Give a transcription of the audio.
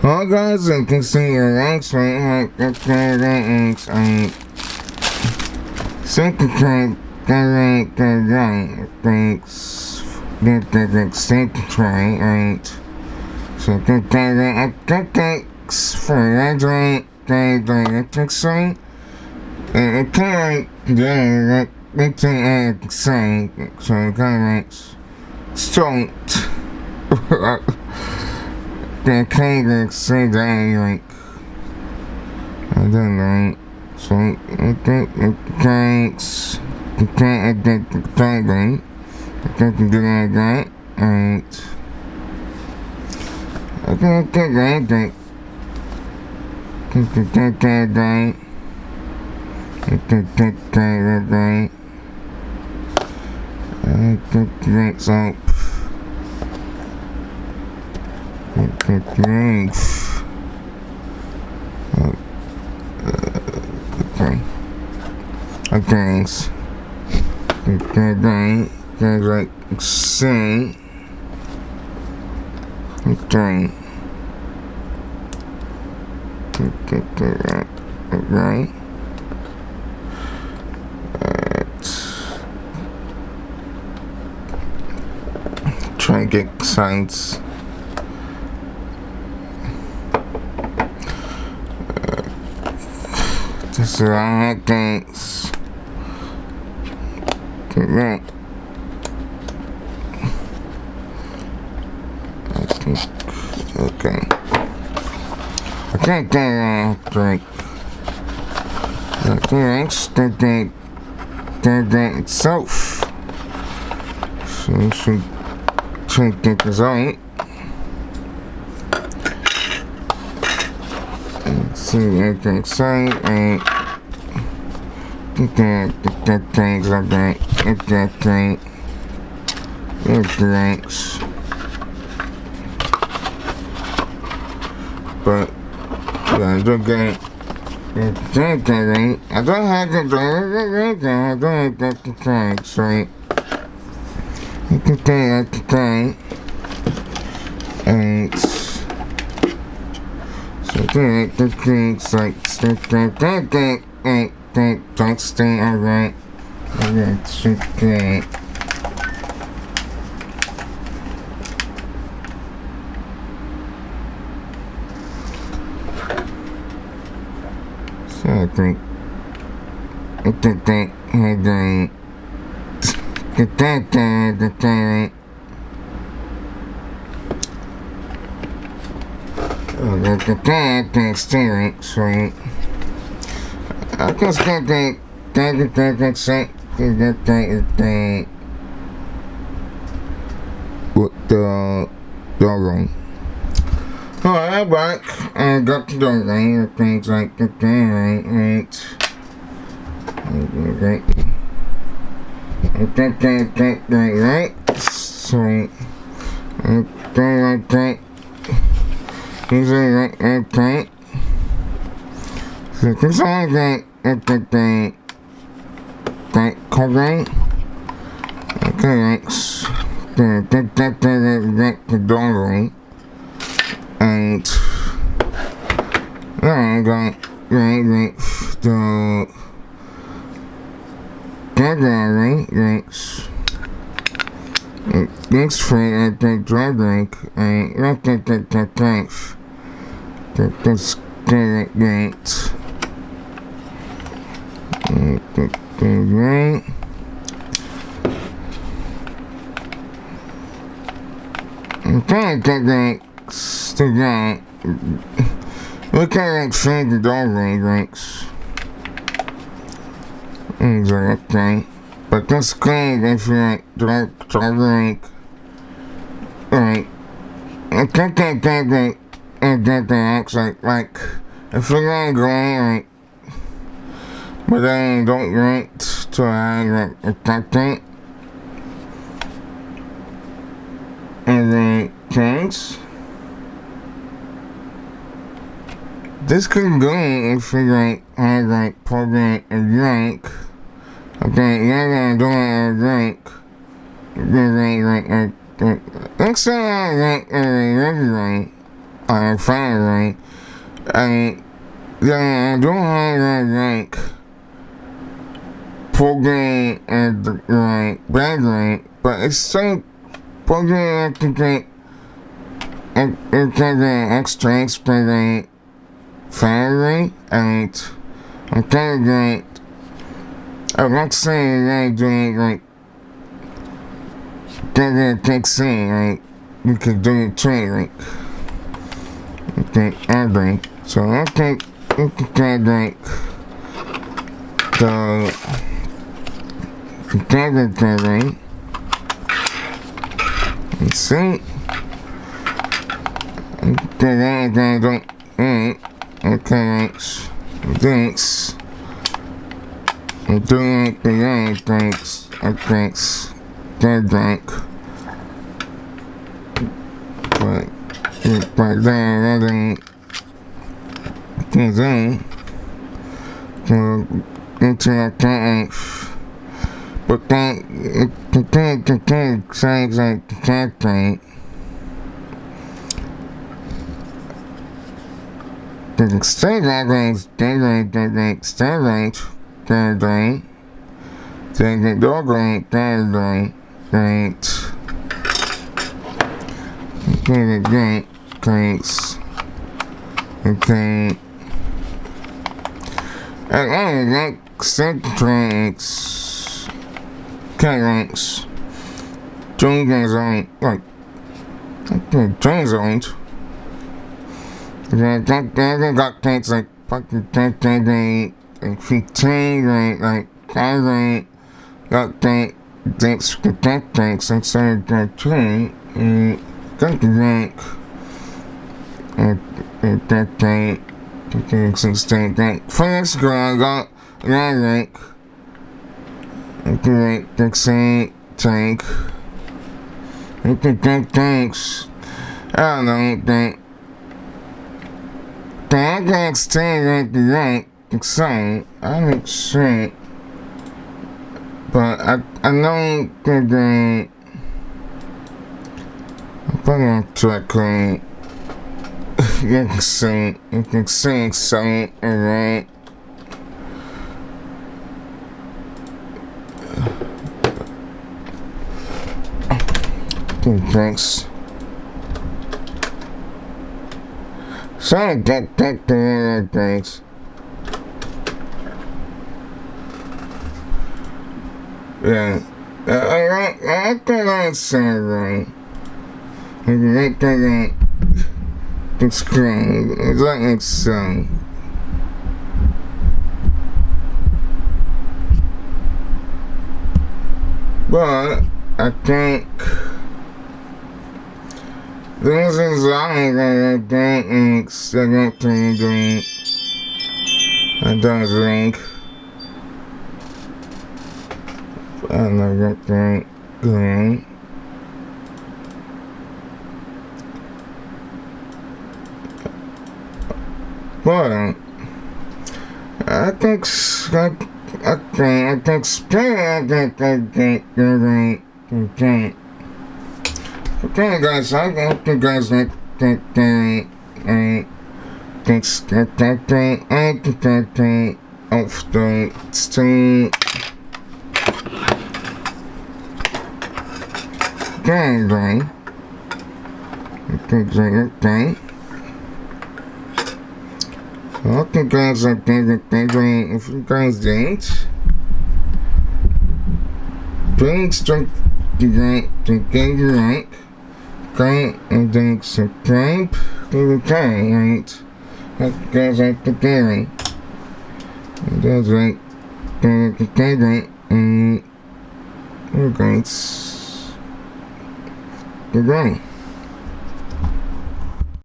Hi guys, and can see your ranks right ranks and second thanks second try right second thanks for that right say and it can't do it's say so guys don't I can't say that like I don't know. So I think thanks. I can't do like that. And I can't do that. Thanks. Thanks. There's like say. Okay. Right. Try and get signs. This is all thanks. Right. Okay. I can't get like thanks that itself. So we should check that result. See what I say and that things like that. It's that thing. It's thanks. But yeah, I don't get it. I don't have to do it. I don't get the thanks, right? You can take the thing. And so the things like don't stay alright. And that's shit great. So I think the steering, so I just get the Dongle. Alright, I'm back. I got the Dongle, things like that, right? Right? So, like that. Usually like that. So this one that covering. Okay, the Dongle. And I got the next for the drag and look at the thanks. That's great. Right. Okay, still got. Look at that shade the Dongle ranks. Exactly. But that's great if you like dark rank. Like, I think that acts like, if you're gonna go like, but then don't rank to add like that. And then thanks. This could go if you like have like program a rank. Okay, you're gonna do a rank. Like next time I rank regularly. family, and then I don't have like program and like background, but it's still program I can get extra experience family, and I'm kind of like I'm not saying like doing like that takes in like you can do it too, like okay, I think so. I think you can kind of like the category. Let's see. Okay, I don't. Okay, thanks. I do like the young thanks. I thanks. Dead drunk. But then I didn't. Then into a tank. But then the things like the cat tank. The extend range, the extend range, the Dongle, the tanks, okay. And I like tanks, tanks, Dongle, like, Dongle. I got things like fucking 15, like, I got things and so that too, got the rank, that thing, since that first girl I got, rank, the same tank, thanks, I don't know, that. I can't stay like the rank, so I'm not sure. But I know that I'm gonna track on you can sing some, alright. Okay, thanks. So I get the things. Yeah. I can answer I like the screen. It's like so. But I think this is all I don't expect to do. I don't drink. I don't know what they're doing. But I think okay, guys, I hope you guys like that thing. Thanks that thing. I think that thing of the stream. Okay. Okay. Okay, guys, I think that if you guys didn't, please don't forget to get your like. Okay, and then subscribe to the channel, right? That goes like the daily. It does like the daily, and we're going to goodbye.